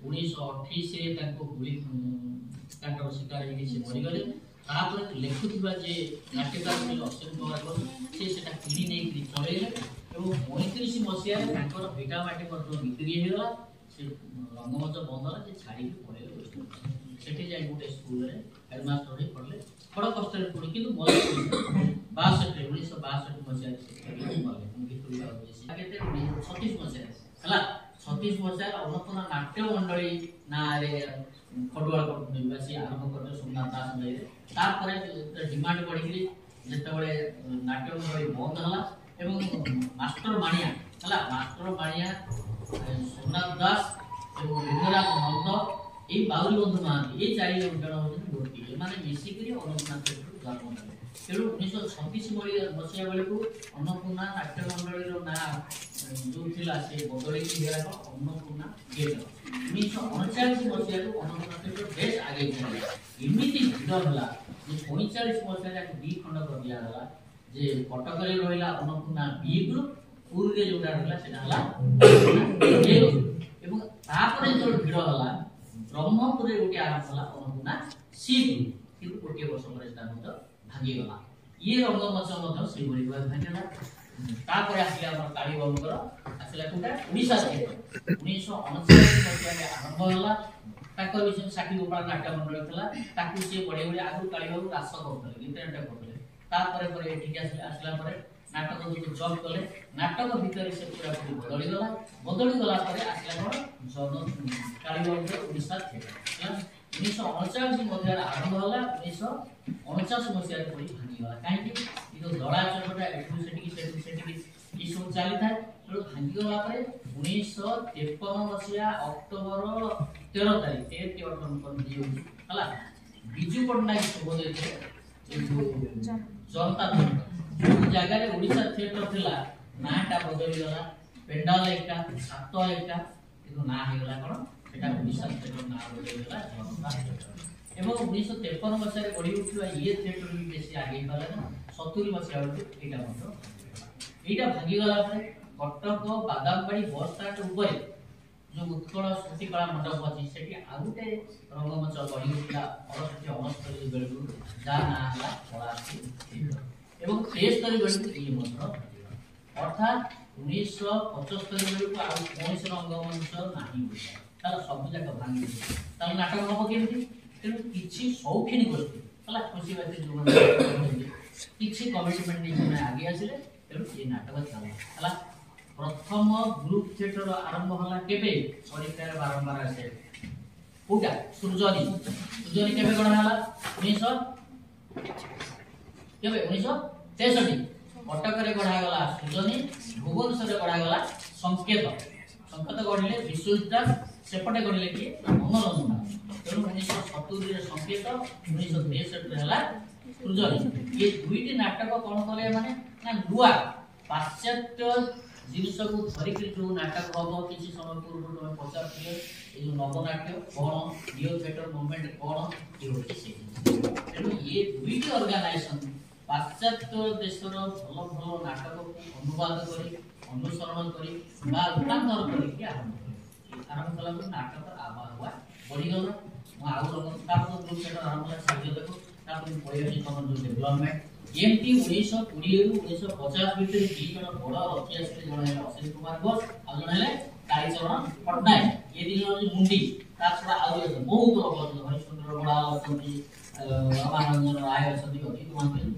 1928 गुली शिकार से मरीगले लिखुवा जे नाट्यकार अश्विन कुमार से किणी नहीं चलैले 35 मसीह भिटामाटी बिक्री होगा से रंगमंच बंद है छाड़ी पड़े से गोटे स्कूल हेडमास्टर हो पढ़ले बड़ कष्ट पड़ी कि 1962 मसीह 36 मसीह 36 मसीह अन्नपूर्णा नाट्य मंडली ना खडुआ निवासी आरंभ कर सोमनाथ दास डिमांड बढ़ी जिते नाट्य मंडली बंद है मास्टर माणिया सोमनाथ दास लिंगराज नंद ये बाउरी बंधु महांती ये 4 जन होती मूर्ति एम मिसिक अन्नपूर्णा जन्म नेले तेणु 1936 मसीहा बेलू अन्नपूर्णा नाट्य मंडल ना जो थिला से बदल अन्नपूर्णा थिएटर 1939 मसीहा अन्नपूर्णा थिएटर बेस आगे एमती भिड़ है 45 मसीहा 2 खंड कर दिगला जे कटक रहा अन्नपूर्णा बी ग्रुप पूर्व जोटा रहा जो भिड़ है ब्रह्मपुर गोटे आरंभ है अन्नपूर्णा सी ग्रुप कि गोटे वर्ष पर भांगीगला ये रंगमंच से भांगला आसला कालीबाबूर आसला कोटा ओडिशा थिएटर 1939 आरंभ है विषय साखी गोपाल नाट्य मंडल था सी बढ़े बढ़े आगु कालीबाबू रास करते गीत नाटक करते आसला नाटक जो जब कले नाटक भितर से पूरा बदलीगला आसला कालीबाबू ओडिशा थिएटर 1939 मध्य आरंभ है 1949 मसीह भांगीगला कहीं दड़ा चलटा ये सब चली था भांगीगला 1953 मसीहा अक्टोबर 13 तारीख है विजु पट्टनायक शोध जनता जो जगह ओडिशा थिएटर थिला नाटा बदलीगला पेंडाल एका सात एका ना होगा कौन सेटा ओडिशा थिएटर ना बदलीगला जनता थिएटर एवं 1953 मसीह बढ़ी उठा ये थिएटर भी बेसी आगे गला 70 मसीहा यहाँ भांगीगला कटक बादामबाड़ी बस स्टार्ट उपर जो उत्कल श्रुतिकला मंडप अच्छी से आउ गोटे रंगमंच बढ़ी उठा 1969 बेलू जहाँ ना है कलाश्री एवं 73 बेलू अर्थात 1975 बेलू आउ कौन रंगमंच ना सब जाक भांगी नाटक हम केमी तेणु किसी शौकीन गोष्ठी है खुशी बात जो किसी कमिटमेंट नहीं आगे आसिले तेणु ये नाटक चला प्रथम ग्रुप थिएटर आरंभ है केबे परीक्षा बारंबार आसे कोटा सुरजनी केबे गढ़ा है 1963 कटक गढ़ा गला सुरजनी भुवनेश्वर गढ़ा गला संकेत गढ़ले विश्वविद्यालय सेपटे गढ़ले कि मनोरंजन तेणु 1970 संकेत 1963 है सुरजनी ये दुईटी नाटक कौन कले माने ना नुआ पाश्चात्य जिनस को धरिक जो नाटक हम किसी समय पूर्व तुम पचार जो नवनाट्य कौन नियो थिएटर मूवमेंट कौन ये तेणु ये दुईटी ऑर्गेनाइजेशन पाश्चात्य देशर भल भल नाटक को अनुवाद करी अनुसरण करी रूपांतर करके आरंभ कला नाटक आवाज हुआ बढ़ीगला आउ ग्रुप थिएटर आरंभ है साहित्य देखो जो डेवलपमेंट एमती 1920 रु 1950 भितर दी जन बड़ रथी आसते जन है अश्विन कुमार घोष आ जन है कालीचरण पट्टनायक ये दी जन मुंडी ता छड़ा आ बहुत लोग हरिश्चंद्र बड़ा अछंती रामानंदन राय अछंती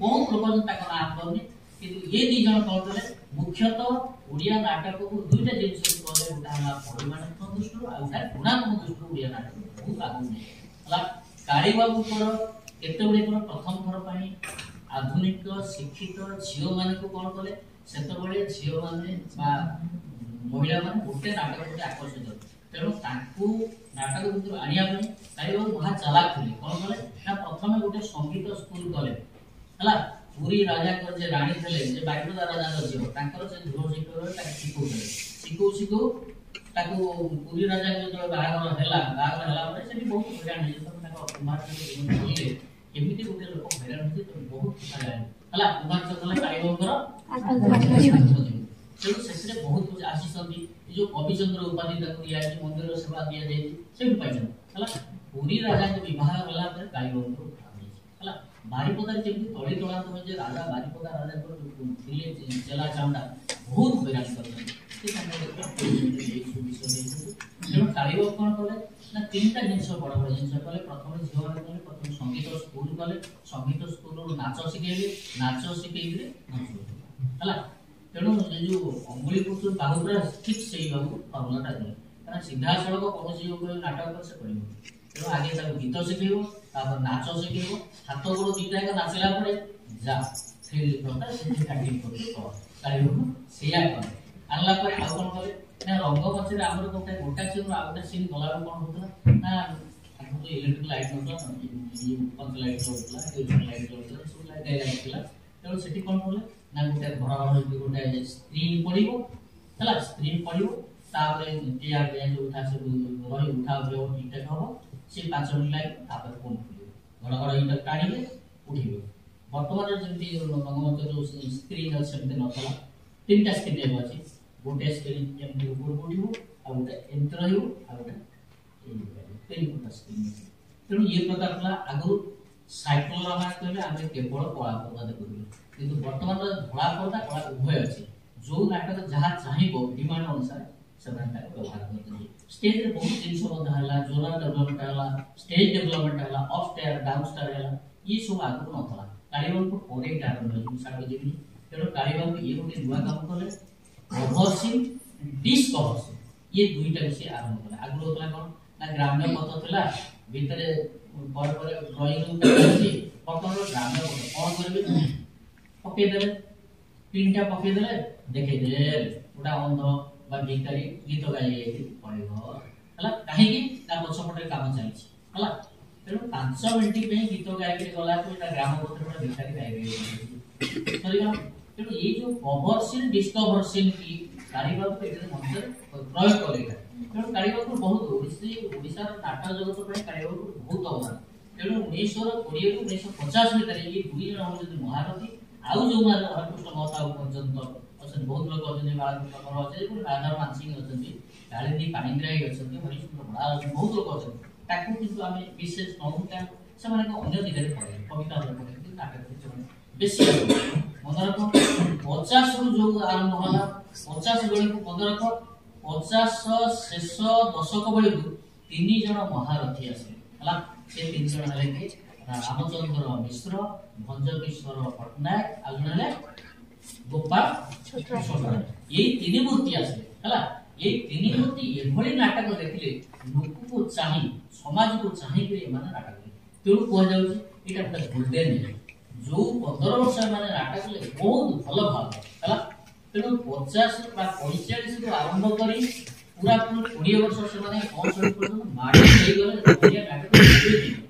बहुत लोग ताक नाम करनी किंतु ये दी जन कौन कले मुख्यतः ओडिया नाटक को दुईटा जिनिस कले उठा हला परिमाणात्मक दृष्टि आ उठा गुणात्मक दृष्टि ओडिया नाटक बहुत आगु नहीं हला कालीबाबू को केते गुडे प्रथम थर पाई आधुनिक शिक्षित झील मान को कौन कले से झील मैंने महिला मैंने गोटे नाटक प्रति आकर्षित तेणु नाटक भितर आनिया कालीबाबू महा चालाक थे कौन कले ना प्रथम गोटे संगीत स्कूल कले है पुरी राजा जे राणी थे बारिपदा राजा झील से ध्रुव शिखर शिखौ शिखौ पुरी राजा जो बाहागर है बहुत हईराण कुमार एमती गोटे लोक हईराण होती बहुत खुशा है कुमार कालीबाबूर तेणु से बहुत कुछ आसी जो कविचंद्र उपाधि दिया मंदिर सेवा दि जाए से पुरी राजा विवाह गला कालीबाबू है बारिपदार जमी तली तला तुम राजा बारिपदा राजा चेला चामुंडा बहुत हैरान तेणु कालीबाबू कौन कले ना तीन टा जिन बड़ बड़ जिन कले प्रथम झील मैंने कले प्रथम संगीत स्कूल कले संगीत स्कूल नाच शिखेले नाच शिखेले है तेणु जो अंगुली पुरुष बाहुपुरा ठीक से बाबू फर्मुलाटा देले कारण सीधा सड़क कौन नाटक से कर तेणु आगे गीत शिखेब तापर नाच शिखेब हाथ गोड़ दीटा एक नाचला पड़े जा फिर काटिंग कर सेया कर आनला पर आउ कौन कले ना रंग पछरे आमर गोटा गोटा सीन आउ गोटा सीन गला कौन होता ना आगु तो इलेक्ट्रिक लाइट नथला ये पंच लाइट होतला टेलिफोन लाइट होतला सब लाइट होतला तेणु सेठी कौन कले ना गोटे घर घर गोटे स्क्रीन पड़ो है स्क्रीन पड़ो तापर टीआर जो उठा सब रही उठा ठीक ठाक हम सी 5 मिनट लगे फोन खोल घर घर इटा काढ़े उठे बर्तमान जमी रंगमंच जो स्क्रीन अच्छे सेमती नथला 3टा स्क्रीन अच्छी गोटे स्क्रीन एमती ऊपर उठो आ गोटे एमती रही आ गोटे स्क्रीन तेणु ये प्रकार आगु साइक्लोरामा कहले आम केवल कला पर्दा देखुलु किंतु वर्तमान धड़ा पर्दा कला उभय अच्छे जो नाटक जहाँ चाहिए डिमांड अनुसार से व्यवहार करते स्टेज रे बहुत जिन है जोरा डेवलपमेंट है स्टेज डेवलपमेंट है अपस्टेयर डाउनस्टेयर है ये सब आगु नथला कालीबाबू को परे आरंभ हो साड़ देवी तेणु कालीबाबू ये गोटे नुआ काम कले कभरसिंग डिस्कभरसिंग ये दुईटा विषय आरंभ कले आगु होता कौन ना ग्राम्य पथ थिला भितर पर पर ड्राइंग रूम अछि बर्तमान ग्राम्य पथ कौन करबे पकेदेले 3टा पकेदेले देखेदेले गोटा अंध बा भिखारी गीत गाई पड़ो है कहीं पछपटे काम चलती है तेणु 5 मिनट पे गीत गायक गला ग्राम पत्र भिखारी गाय तेणु ये जो कभरसीन डिस्कभरसीन की कालीबाबू मध्य प्रयोग करेगा तेणु कालीबाबू बहुत ओडिशा नाटक जगत कालीबाबू बहुत अवदान तेणु 1920 रु 1950 भितर ये दुई जन महारथी आउ जो हरिकृष्ण महताब पर्यंत अच्छा बहुत लोग अच्छे बालकृष्ण कमल अच्छे राधा मानसिंह अच्छे कालिंदी पाणिग्राही अच्छे हरिश्चंद्र बड़ा अच्छे बहुत लोग अच्छे किंतु आम विशेष नौ से अन्य दिगरे पढ़े कविता पढ़े नाटक बेसी मन रख 50 रु जो आरंभ होला 50 बेले मन रख 50 शेष दशक बेले 3 जन महारथी आसे से 3 जन हेले कि रामचंद्र मिश्र भंजकिशोर पट्टनायक आ जने गोपाल छोटा ये 3 मूर्ति आसे है ये 3 मूर्ति एभली नाटक देखले लोक को चाहि समाज को चाहि के माने नाटक तेणु कह जाउची एटा गोटे गोल्डन जो 15 वर्ष माने नाटक ले बहुत भल भाव है तेणु 50 बा 45 रु आरंभ करी पूरा 20 वर्ष से माने 65 पर्यंत माडी होई गले ओडिया नाटक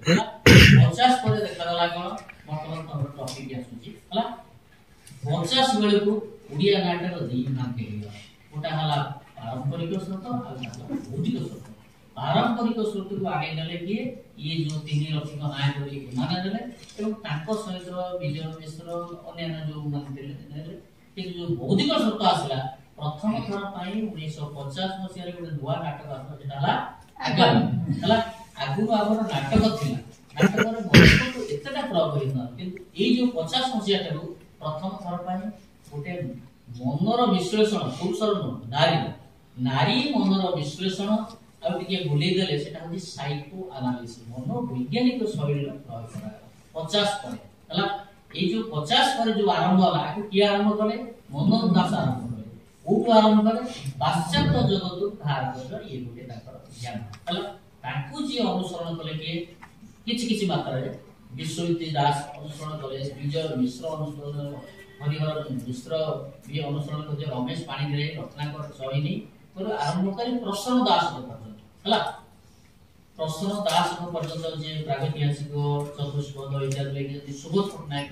50 पर देखा गला कोन वर्तमान हमर टॉपिक आसुची हला 50 बेले को ओडिया नाटक दी नाम के लिया ओटा हला पारंपरिक स्रोत आ भौतिक स्रोत पारंपरिक स्रोत को आगे गले कि ये जो 3 लक्ष्मण नायक बोली माने देले एवं ताको सहित विजय मिश्र अन्य जो माने देले कि जो भौतिक स्रोत आसला प्रथम थर पाई 1950 मसिया रे गोटे नुवा नाटक आसला जेटा हला आगामी हला आगु आबर नाटक थिला नाटक रे महत्व तो एतटा प्रभावित न किंतु ए जो 50 मसिया ठारू प्रथम थर पाई गोटे मनर विश्लेषण पुरुषर नारी नारी मनर विश्लेषण आ टिके भूली देले सेटा होती साइको एनालिसिस मनोवैज्ञानिक शैली प्रयोग करा 50 पर हला ए जो 50 पर जो आरंभ होला आकु की आरंभ करे मनोज दास आरंभ करे ओटु आरंभ करे पाश्चात्य जगत भारत ये गोटे ताकर ज्ञान हला ताकु जी अनुसरण कले के किछि मात्रा रे विश्वजित दास अनुसरण कले विजय मिश्र अनुसरण हरिहर मिश्र भी अनुसरण करे रमेश पाणिग्राही रत्नाकर चरिनी पर आरंभ करी प्रसन्न दास पर्यंत हला प्रसन्न दास पर्यंत जे प्रागैतिहासिक चतुष्पद इत्यादि लेके सुबोध पट्टनायक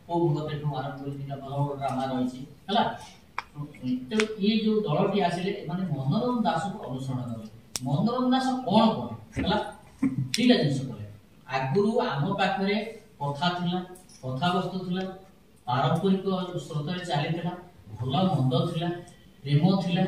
को भगतठू आरंभ करी दिटा बड़ ड्रामा रहिछि हला तो ये जो दलटी आसिले माने मनोरम दास को अनुसरण करे मनोरम दास कोन करे हला ठीका जिंस करे आगुरु आम पाखरे कथा थिला कथा वस्तु थिला पारंपरिक स्रोत रे चली थिला भल मंद थिला ପ୍ରେମ ଥିଲା।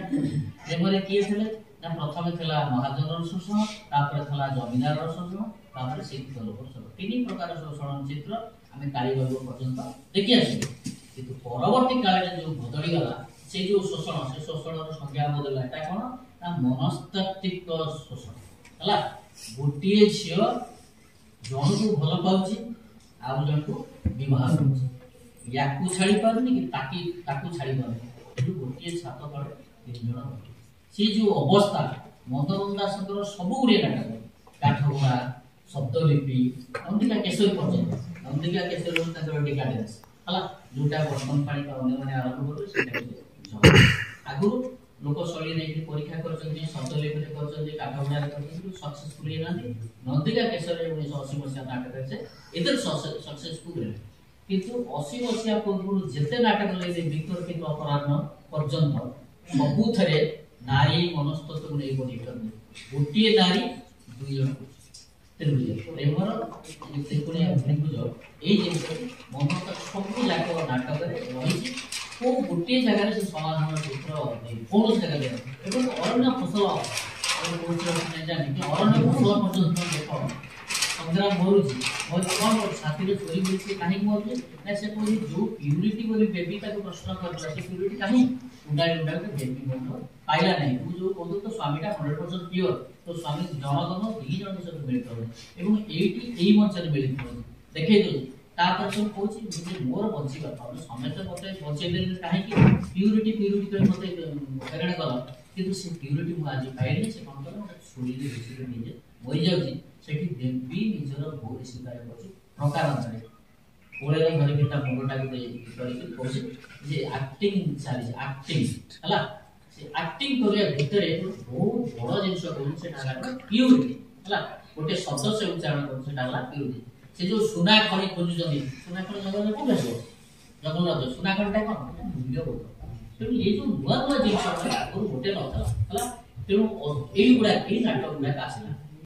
ପ୍ରେମରେ କିଏ ଥିଲେ ନା ପ୍ରଥମେ ଥିଲା ମହାଜନର ଶୋଷଣ, ତାପରେ ଥିଲା ଜମିଦାରର ଶୋଷଣ, ତାପରେ ଶିକ୍ଷିତ ଲୋକର ଶୋଷଣ। ତିନି ପ୍ରକାର ଶୋଷଣ ଚିତ୍ର ଆମେ କାଳିବର୍ଗ ପର୍ଯ୍ୟନ୍ତ ଦେଖି ଆସିଛୁ। କିନ୍ତୁ ପରବର୍ତ୍ତୀ କାଳରେ ଯୋଉ ବଦଳିଗଲା ସେ ଯୋଉ ଶୋଷଣ, ସେ ଶୋଷଣର ସଂଜ୍ଞା ବଦଳିଲା। ଏଟା କଣ ନା ମନସ୍ତାତ୍ତ୍ୱିକ ଶୋଷଣ ହେଲା। ଗୋଟିଏ ଝିଅ ଜଣକୁ ଭଲ ପାଉଛି, ଆଉ ଜଣକୁ ବିବାହ କରୁଛି, ୟାକୁ ଛାଡି ପାରୁନି କି ତାକୁ ଛାଡି ପାରୁନି, ଗୋଟିଏ ଛାତ ତଳେ ତିନି ଜଣ ରହିଲେ। ସେ ଯୋଉ ଅବସ୍ଥା ମଦନ ଦାସଙ୍କର ସବୁ ଗୁଡ଼ିଏ ନାଟକ, କାଠଗୋଳା, ଶବ୍ଦଲିପି, ନନ୍ଦିକା କେଶରୀ ପର୍ଯ୍ୟନ୍ତ, ନନ୍ଦିକା କେଶରୀ ତାଙ୍କର ଡିକାଡେନ୍ସ ହେଲା, ଯୋଉଟା ବର୍ତ୍ତମାନ ପାଣି ଅନ୍ୟମାନେ ଆରମ୍ଭ କରୁ ସେଇଟା ଆଗରୁ ଲୋକ ଶୈଳୀ ନେଇକି ପରୀକ୍ଷା କରିଛନ୍ତି, ଶବ୍ଦଲିପିରେ କରିଛନ୍ତି, କାଠଗୋଳାରେ କରିଛନ୍ତି, ସକ୍ସେସଫୁଲ ହେଇନାହାନ୍ତି। ନନ୍ଦିକା କେଶରୀ 1980 ମସିହା ନାଟକ ସେ ଏଥିରେ ସକ୍ସେସଫୁଲ ହେଲେ। କିନ୍ତୁ 80 ମସିହା ପୂର୍ବରୁ ଯେତେ ନାଟକ ଲାଗିଲେ ବିତର୍କିତ ଅପରାହ୍ନ ପର୍ଯ୍ୟନ୍ତ ସବୁଥିରେ ନାରୀ ମନସ୍ତତ୍ୱକୁ ନେଇ ବନେଇଛନ୍ତି। ଗୋଟିଏ ନାରୀ ଦୁଇ ଜଣ ତ୍ରିଭୁଜ, ପ୍ରେମର ତ୍ରିକୋଣୀୟ ତ୍ରିଭୁଜ, ଏଇ ଜିନିଷ ମନସ୍ତ ସବୁ ଯାକ ନାଟକରେ ରହିଛି। କୋଉ ଗୋଟିଏ ଜାଗାରେ ସେ ସମାଧାନ ଚିତ୍ର କୌଣସି ଜାଗାରେ ଏବଂ ଅରଣ୍ୟ ଫସଲ ଜାଣିକି ଅରଣ୍ୟ ଫସଲ ପର୍ଯ୍ୟନ୍ତ ଦେଖ ସଂଗ୍ରାମ ମରୁଛି, କଣ ଛାତିରେ ଚୋରି ମିଳିଛି, କାହିଁକି ମରୁଛି ନା ସେ କହୁଛି ଯୋଉ ପ୍ୟୁରିଟି ବୋଲି ବେବି ତାକୁ ପ୍ରଶ୍ନ କରିଥିଲା, ସେ ପ୍ୟୁରିଟି କାହିଁକି ଉଣ୍ଡାଳି ବେବି ମଧ୍ୟ ପାଇଲା ନାହିଁ। ତୁ ଯୋଉ କହୁଛୁ ତ ସ୍ୱାମୀଟା 100% ପିଓର, ତ ସ୍ୱାମୀ ଜଣକ ଦି ଜଣଙ୍କ ସହିତ ମିଳିତ ହଉଛି ଏବଂ ଏଇଠି ଏଇ ମଞ୍ଚରେ ମିଳିତ ହଉଛି ଦେଖେଇ ଦଉଛି। ତାପରେ ସବୁ କହୁଛି ଯେ ମୋର ବଞ୍ଚିବା ତମେ ସମସ୍ତେ ମତେ ବଞ୍ଚେଇ ଦେଲେ କାହିଁକି ପ୍ୟୁରିଟି କରି ମତେ ହଇରାଣ କଲ, କିନ୍ତୁ ସେ ପ୍ୟୁରିଟି ମୁଁ ଆଜି ପାଇଲି। ସେ କଣ କଲା ଶୁଣିଲି ନିଜେ ମରିଯାଉଛି। ସେଠି ଦେବୀ ନିଜର ଭଉଣୀ ସ୍ୱୀକାର କରୁଛି ପ୍ରକାରାନ୍ତରେ କୋଳରେ ଧରିକି ତା ମୁଣ୍ଡଟାକୁ କରିକି କହୁଛି ଯେ ଆକ୍ଟିଂ ଚାଲିଛି, ଆକ୍ଟିଂ ହେଲା। ସେ ଆକ୍ଟିଂ କରିବା ଭିତରେ ବହୁତ ବଡ ଜିନିଷ କହୁଛି, ସେଟା ହେଲା ପ୍ୟୁରିଟି ହେଲା। ଗୋଟେ ଶବ୍ଦ ସେ ଉଚ୍ଚାରଣ କରୁଛି, ସେଟା ହେଲା ପ୍ୟୁରିଟି। ସେ ଯୋଉ ସୁନା ଖଣି ଖୋଜୁଛନ୍ତି, ସୁନା ଖଣି ଜଙ୍ଗଲରେ କୋଉଠି ଆସିବ? ଜଙ୍ଗଲ ସୁନା ଖଣିଟା କଣ ମୂଲ୍ୟବୋଧ। ତେଣୁ ଏଇ ଯୋଉ ନୂଆ ନୂଆ ଜିନିଷ ଆଗରୁ ଗୋଟେ ନଥିଲା ହେଲା। ତେଣୁ ଏଇଗୁଡା ଏଇ ନାଟକ ଗୁଡାକ ଆସିଲା।